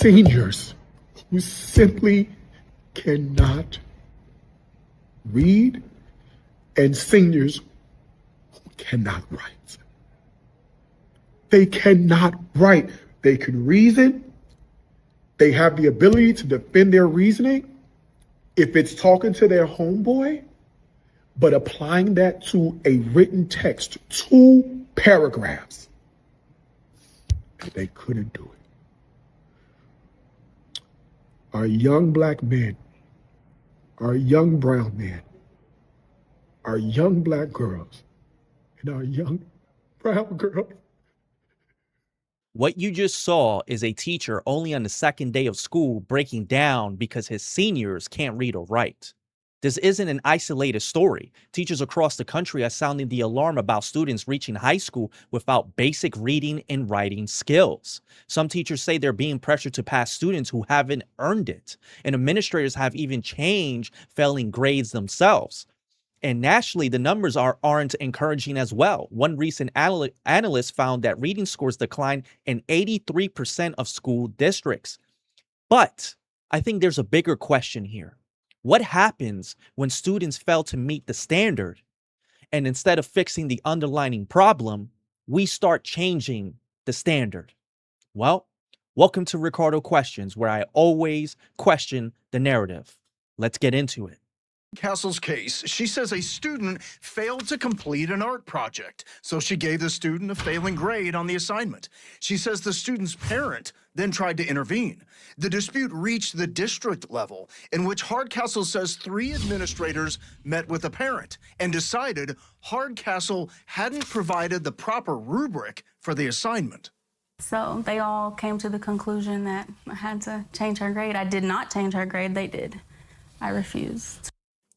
seniors who simply cannot read and seniors who cannot write. They cannot write. They can reason. They have the ability to defend their reasoning if it's talking to their homeboy, but applying that to a written text, 2 paragraphs, they couldn't do it. Our young black men, our young brown men, our young black girls, and our young brown girls. What you just saw is a teacher only on the second day of school breaking down because his seniors can't read or write. This isn't an isolated story. Teachers across the country are sounding the alarm about students reaching high school without basic reading and writing skills. Some teachers say they're being pressured to pass students who haven't earned it, and administrators have even changed failing grades themselves. And nationally, the numbers aren't encouraging as well. One recent analyst found that reading scores declined in 83% of school districts. But I think there's a bigger question here. What happens when students fail to meet the standard? And instead of fixing the underlying problem, we start changing the standard. Well, welcome to Ricardo Questions, where I always question the narrative. Let's get into it. Castle's case, she says a student failed to complete an art project, so she gave the student a failing grade on the assignment. She says the student's parent then tried to intervene. The dispute reached the district level, in which Hardcastle says 3 administrators met with the parent and decided Hardcastle hadn't provided the proper rubric for the assignment. So they all came to the conclusion that I had to change her grade. I did not change her grade, they did. I refused.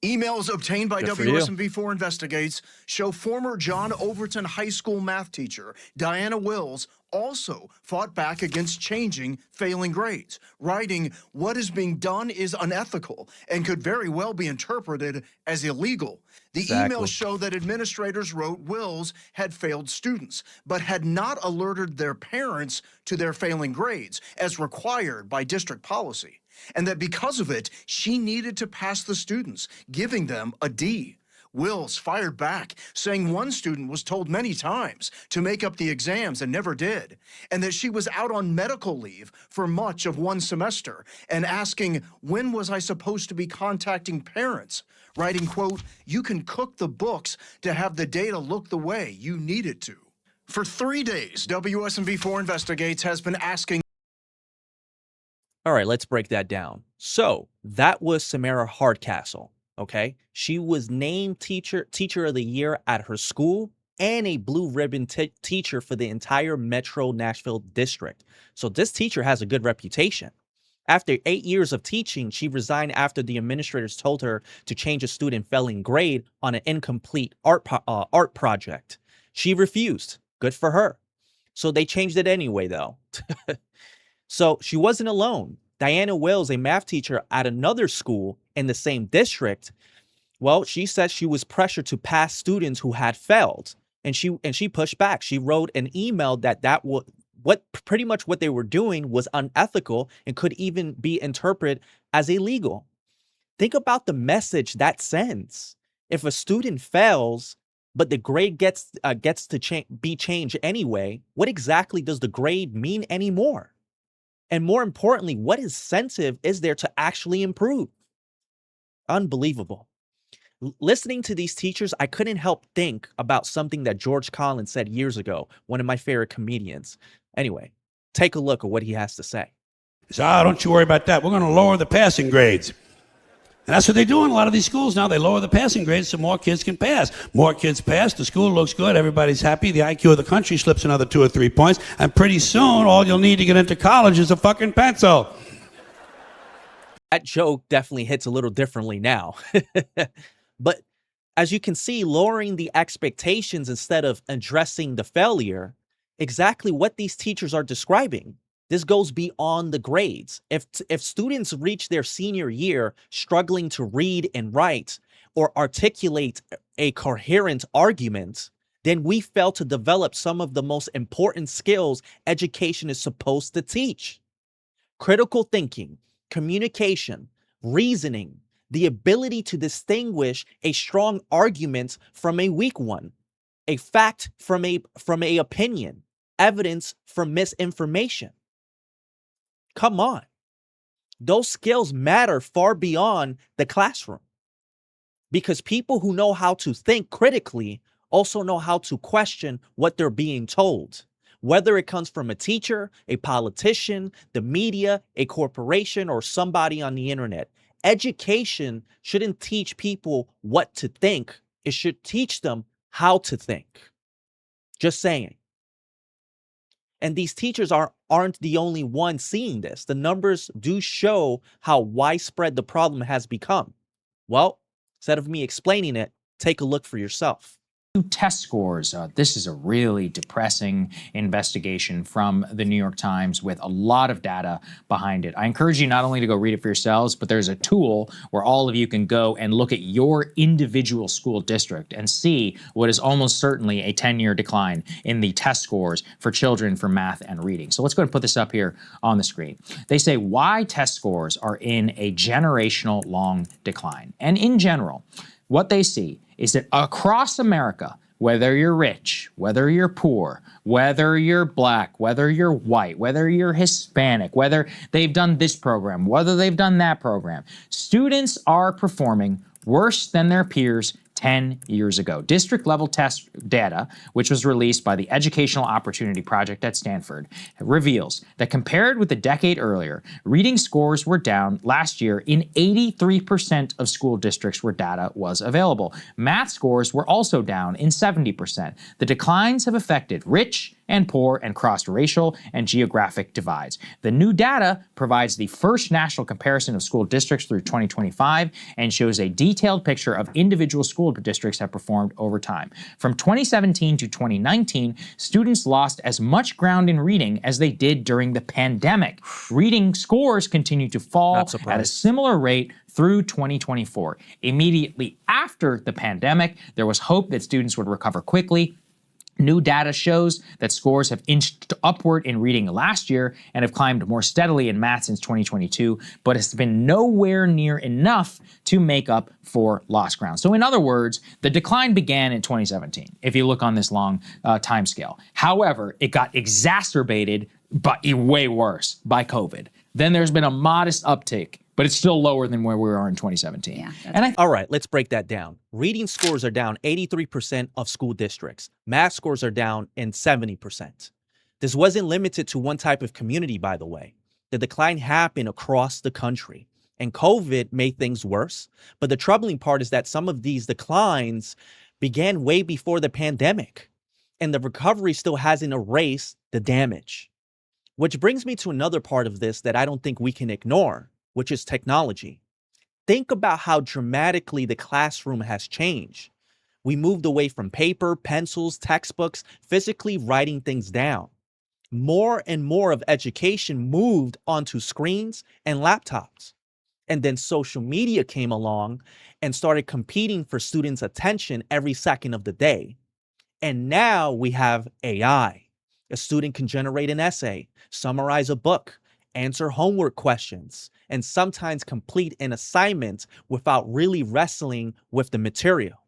Emails obtained by Good for you. WSMV4 Investigates show former John Overton High School math teacher Diana Wills also fought back against changing failing grades, writing, "What is being done is unethical and could very well be interpreted as illegal." The emails show that administrators wrote Wills had failed students, but had not alerted their parents to their failing grades as required by district policy, and that because of it, she needed to pass the students, giving them a D. Wills fired back, saying one student was told many times to make up the exams and never did, and that she was out on medical leave for much of one semester, and asking, when was I supposed to be contacting parents? Writing, quote, "You can cook the books to have the data look the way you need it to." For 3 days, WSMV4 Investigates has been asking. All right, let's break that down. So that was Samara Hardcastle. Okay, she was named teacher of the year at her school and a blue ribbon teacher for the entire Metro Nashville district. So this teacher has a good reputation. After 8 years of teaching, she resigned after the administrators told her to change a student failing grade on an incomplete art project. She refused. Good for her. So they changed it anyway, though. So she wasn't alone. Diana Wills, a math teacher at another school in the same district, well, she said she was pressured to pass students who had failed, and she pushed back. She wrote an email that pretty much what they were doing was unethical and could even be interpreted as illegal. Think about the message that sends. If a student fails, but the grade gets to be changed anyway, what exactly does the grade mean anymore? And more importantly, what incentive is there to actually improve? Unbelievable. Listening to these teachers, I couldn't help think about something that George Carlin said years ago, one of my favorite comedians. Anyway, take a look at what he has to say. So, don't you worry about that. We're going to lower the passing grades. And that's what they do in a lot of these schools now. They lower the passing grades so more kids can pass. More kids pass, the school looks good, everybody's happy, the IQ of the country slips another 2 or 3 points, and pretty soon all you'll need to get into college is a fucking pencil. That joke definitely hits a little differently now. But as you can see, lowering the expectations instead of addressing the failure, exactly what these teachers are describing. This goes beyond the grades. If students reach their senior year struggling to read and write or articulate a coherent argument, then we fail to develop some of the most important skills education is supposed to teach. critical thinking, communication, reasoning, the ability to distinguish a strong argument from a weak one, a fact from a opinion, evidence from misinformation. Come on. Those skills matter far beyond the classroom, because people who know how to think critically also know how to question what they're being told, whether it comes from a teacher, a politician, the media, a corporation, or somebody on the internet. Education shouldn't teach people what to think. It should teach them how to think. Just saying. And these teachers aren't the only ones seeing this. The numbers do show how widespread the problem has become. Well, instead of me explaining it, take a look for yourself. Test scores. This is a really depressing investigation from the New York Times with a lot of data behind it. I encourage you not only to go read it for yourselves, but there's a tool where all of you can go and look at your individual school district and see what is almost certainly a 10-year decline in the test scores for children for math and reading. So let's go ahead and put this up here on the screen. They say why test scores are in a generational long decline. And in general, what they see is that across America, whether you're rich, whether you're poor, whether you're black, whether you're white, whether you're Hispanic, whether they've done this program, whether they've done that program, students are performing worse than their peers 10 years ago. District level test data, which was released by the Educational Opportunity Project at Stanford, reveals that compared with a decade earlier, reading scores were down last year in 83% of school districts where data was available. Math scores were also down in 70%. The declines have affected rich and poor and crossed racial and geographic divides. The new data provides the first national comparison of school districts through 2025 and shows a detailed picture of individual school districts have performed over time. From 2017 to 2019, students lost as much ground in reading as they did during the pandemic. Reading scores continue to fall at a similar rate through 2024. Immediately after the pandemic, there was hope that students would recover quickly. New data shows that scores have inched upward in reading last year and have climbed more steadily in math since 2022, but it's been nowhere near enough to make up for lost ground. So in other words, the decline began in 2017, if you look on this long time scale. However, it got exacerbated, but way worse, by COVID. Then there's been a modest uptick, but it's still lower than where we were in 2017. Yeah, All right, let's break that down. Reading scores are down 83% of school districts. Math scores are down in 70%. This wasn't limited to one type of community, by the way. The decline happened across the country, and COVID made things worse. But the troubling part is that some of these declines began way before the pandemic, and the recovery still hasn't erased the damage. Which brings me to another part of this that I don't think we can ignore, which is technology. Think about how dramatically the classroom has changed. We moved away from paper, pencils, textbooks, physically writing things down. More and more of education moved onto screens and laptops. And then social media came along and started competing for students' attention every second of the day. And now we have AI. A student can generate an essay, summarize a book, answer homework questions, and sometimes complete an assignment without really wrestling with the material.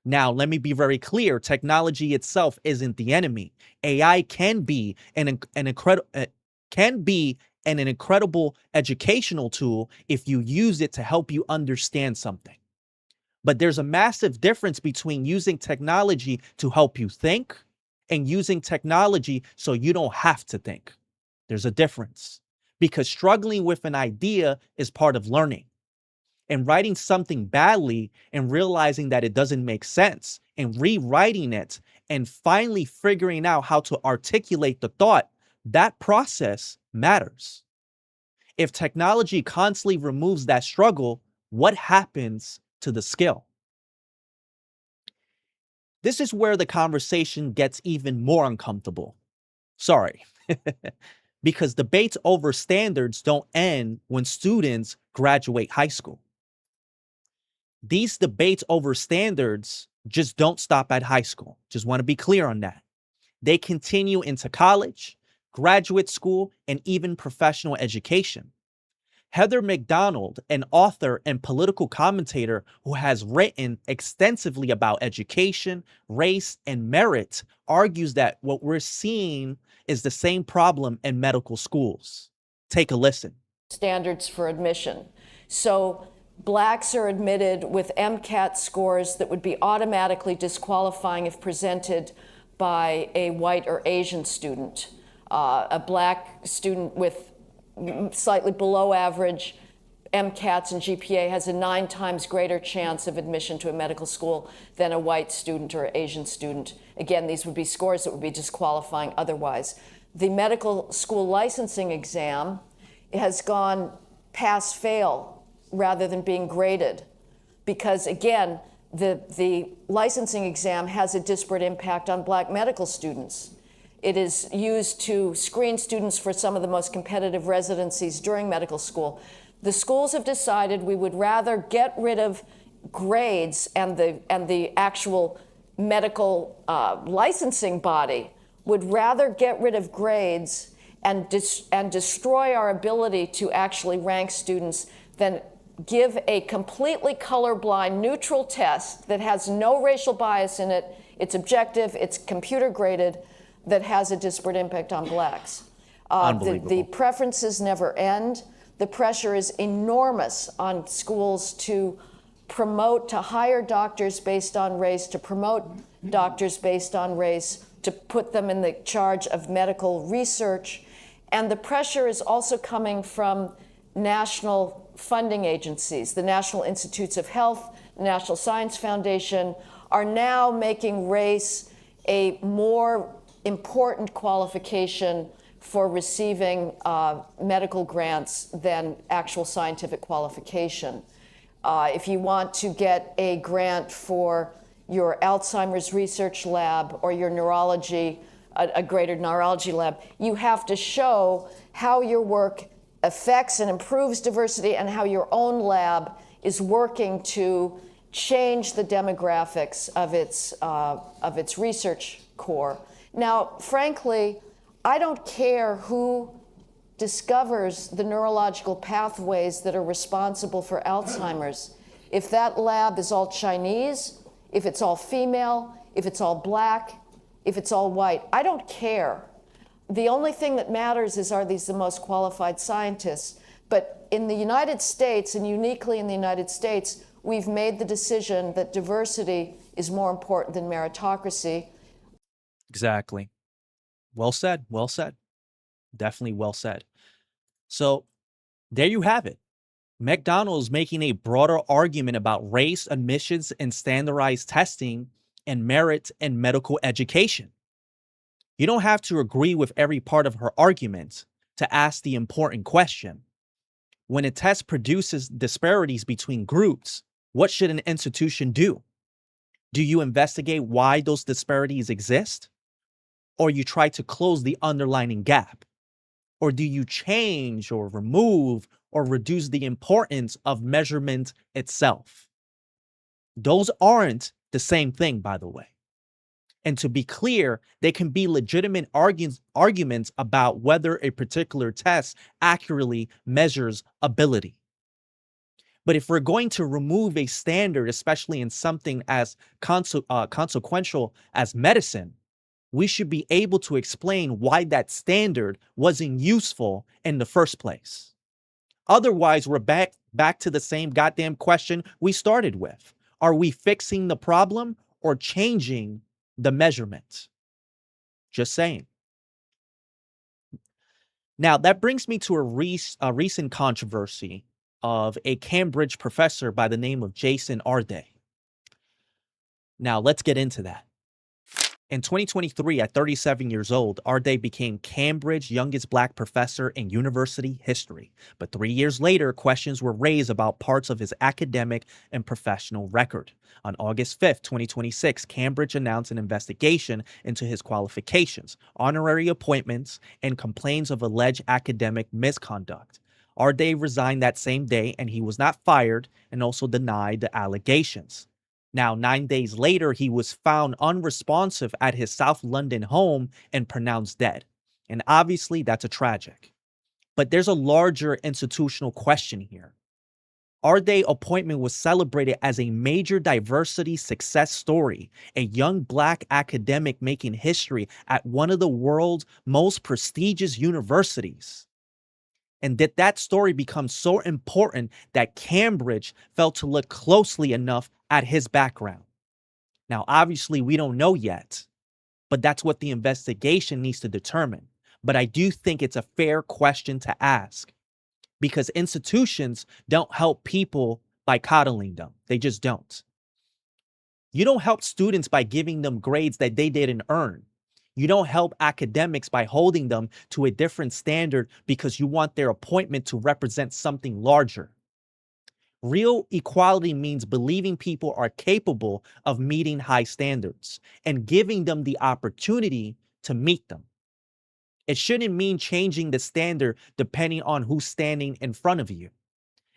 Now, let me be very clear. Technology itself isn't the enemy. AI can be an incredible educational tool if you use it to help you understand something. But there's a massive difference between using technology to help you think and using technology so you don't have to think. There's a difference, because struggling with an idea is part of learning. And writing something badly and realizing that it doesn't make sense and rewriting it and finally figuring out how to articulate the thought, that process matters. If technology constantly removes that struggle, what happens to the skill? This is where the conversation gets even more uncomfortable. Sorry. Because debates over standards don't end when students graduate high school. These debates over standards just don't stop at high school. Just want to be clear on that. They continue into college, graduate school, and even professional education. Heather McDonald, an author and political commentator who has written extensively about education, race, and merit, argues that what we're seeing is the same problem in medical schools. Take a listen. Standards for admission. So blacks are admitted with MCAT scores that would be automatically disqualifying if presented by a white or Asian student. A black student with slightly below average MCATs and GPA has a 9 times greater chance of admission to a medical school than a white student or Asian student. Again, these would be scores that would be disqualifying otherwise. The medical school licensing exam has gone pass-fail rather than being graded because, again, the licensing exam has a disparate impact on black medical students. It is used to screen students for some of the most competitive residencies during medical school. The schools have decided we would rather get rid of grades and the actual medical licensing body would rather get rid of grades and destroy our ability to actually rank students than give a completely colorblind, neutral test that has no racial bias in it. It's objective, it's computer graded, that has a disparate impact on blacks. The preferences never end. The pressure is enormous on schools to hire doctors based on race, to promote doctors based on race, to put them in the charge of medical research. And the pressure is also coming from national funding agencies. The National Institutes of Health, the National Science Foundation are now making race a more important qualification for receiving medical grants than actual scientific qualification. If you want to get a grant for your Alzheimer's research lab or your neurology, a graded neurology lab, you have to show how your work affects and improves diversity and how your own lab is working to change the demographics of its research core. Now, frankly, I don't care who discovers the neurological pathways that are responsible for Alzheimer's. If that lab is all Chinese, if it's all female, if it's all black, if it's all white, I don't care. The only thing that matters is, are these the most qualified scientists? But in the United States, and uniquely in the United States, we've made the decision that diversity is more important than meritocracy. Exactly. Well said. Well said. Definitely well said. So there you have it. McDonald's making a broader argument about race, admissions, and standardized testing and merit in medical education. You don't have to agree with every part of her argument to ask the important question. When a test produces disparities between groups, what should an institution do? Do you investigate why those disparities exist? Or you try to close the underlying gap? Or do you change or remove or reduce the importance of measurement itself? Those aren't the same thing, by the way. And to be clear, they can be legitimate arguments about whether a particular test accurately measures ability. But if we're going to remove a standard, especially in something as consequential as medicine, we should be able to explain why that standard wasn't useful in the first place. Otherwise, we're back to the same goddamn question we started with. Are we fixing the problem or changing the measurement? Just saying. Now, that brings me to a recent controversy of a Cambridge professor by the name of Jason Arday. Now, let's get into that. In 2023, at 37 years old, Arday became Cambridge's youngest black professor in university history. But 3 years later, questions were raised about parts of his academic and professional record. On August 5th, 2026, Cambridge announced an investigation into his qualifications, honorary appointments, and complaints of alleged academic misconduct. Arday resigned that same day, and he was not fired and also denied the allegations. Now, 9 days later, he was found unresponsive at his South London home and pronounced dead. And obviously, that's a tragic. But there's a larger institutional question here. Arday's appointment was celebrated as a major diversity success story, a young black academic making history at one of the world's most prestigious universities. And that story becomes so important that Cambridge felt to look closely enough at his background. Now, obviously, we don't know yet, but that's what the investigation needs to determine. But I do think it's a fair question to ask, because institutions don't help people by coddling them. They just don't. You don't help students by giving them grades that they didn't earn. You don't help academics by holding them to a different standard because you want their appointment to represent something larger. Real equality means believing people are capable of meeting high standards and giving them the opportunity to meet them. It shouldn't mean changing the standard depending on who's standing in front of you.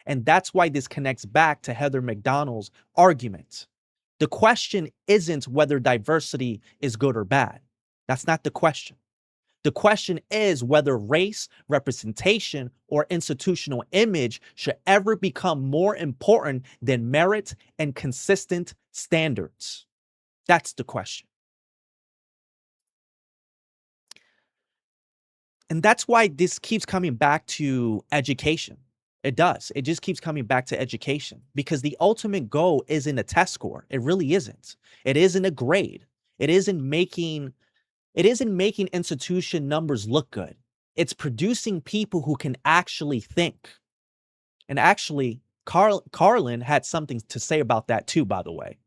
And that's why this connects back to Heather McDonald's argument. The question isn't whether diversity is good or bad. That's not the question. The question is whether race, representation, or institutional image should ever become more important than merit and consistent standards. That's the question. And that's why this keeps coming back to education. It does. It just keeps coming back to education, because the ultimate goal isn't a test score. It really isn't. It isn't a grade. It isn't making institution numbers look good. It's producing people who can actually think. And actually, Carlin had something to say about that too, by the way.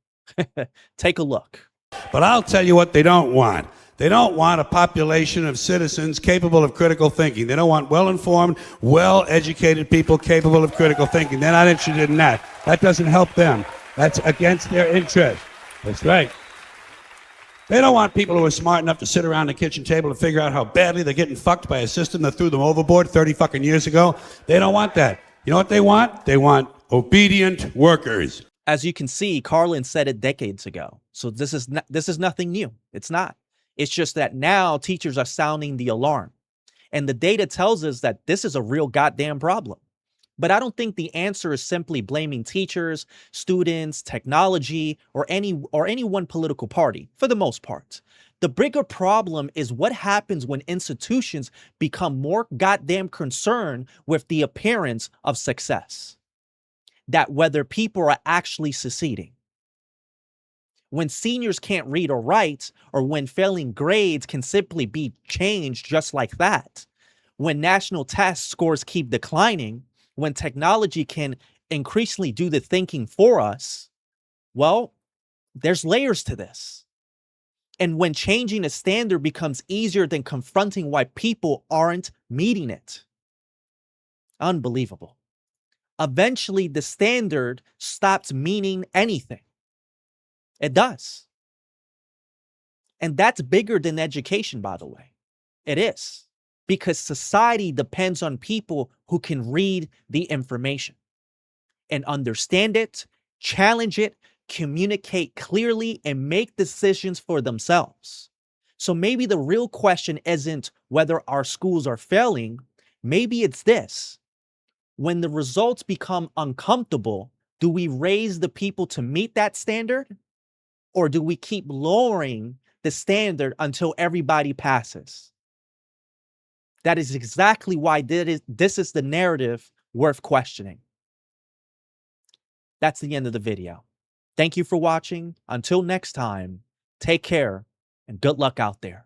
Take a look. But I'll tell you what they don't want. They don't want a population of citizens capable of critical thinking. They don't want well-informed, well-educated people capable of critical thinking. They're not interested in that. That doesn't help them. That's against their interest. That's right. They don't want people who are smart enough to sit around the kitchen table and figure out how badly they're getting fucked by a system that threw them overboard 30 fucking years ago. They don't want that. You know what they want? They want obedient workers. As you can see, Carlin said it decades ago. So this is nothing new. It's not. It's just that now teachers are sounding the alarm. And the data tells us that this is a real goddamn problem. But I don't think the answer is simply blaming teachers, students, technology, or any one political party, for the most part. The bigger problem is what happens when institutions become more goddamn concerned with the appearance of success. That whether people are actually succeeding. When seniors can't read or write, or when failing grades can simply be changed just like that. When national test scores keep declining, when technology can increasingly do the thinking for us, well, there's layers to this. And when changing a standard becomes easier than confronting why people aren't meeting it. Unbelievable. Eventually, the standard stops meaning anything. It does. And that's bigger than education, by the way. It is. Because society depends on people who can read the information and understand it, challenge it, communicate clearly, and make decisions for themselves. So maybe the real question isn't whether our schools are failing. Maybe it's this. When the results become uncomfortable, do we raise the people to meet that standard? Or do we keep lowering the standard until everybody passes? That is exactly why this is the narrative worth questioning. That's the end of the video. Thank you for watching. Until next time, take care and good luck out there.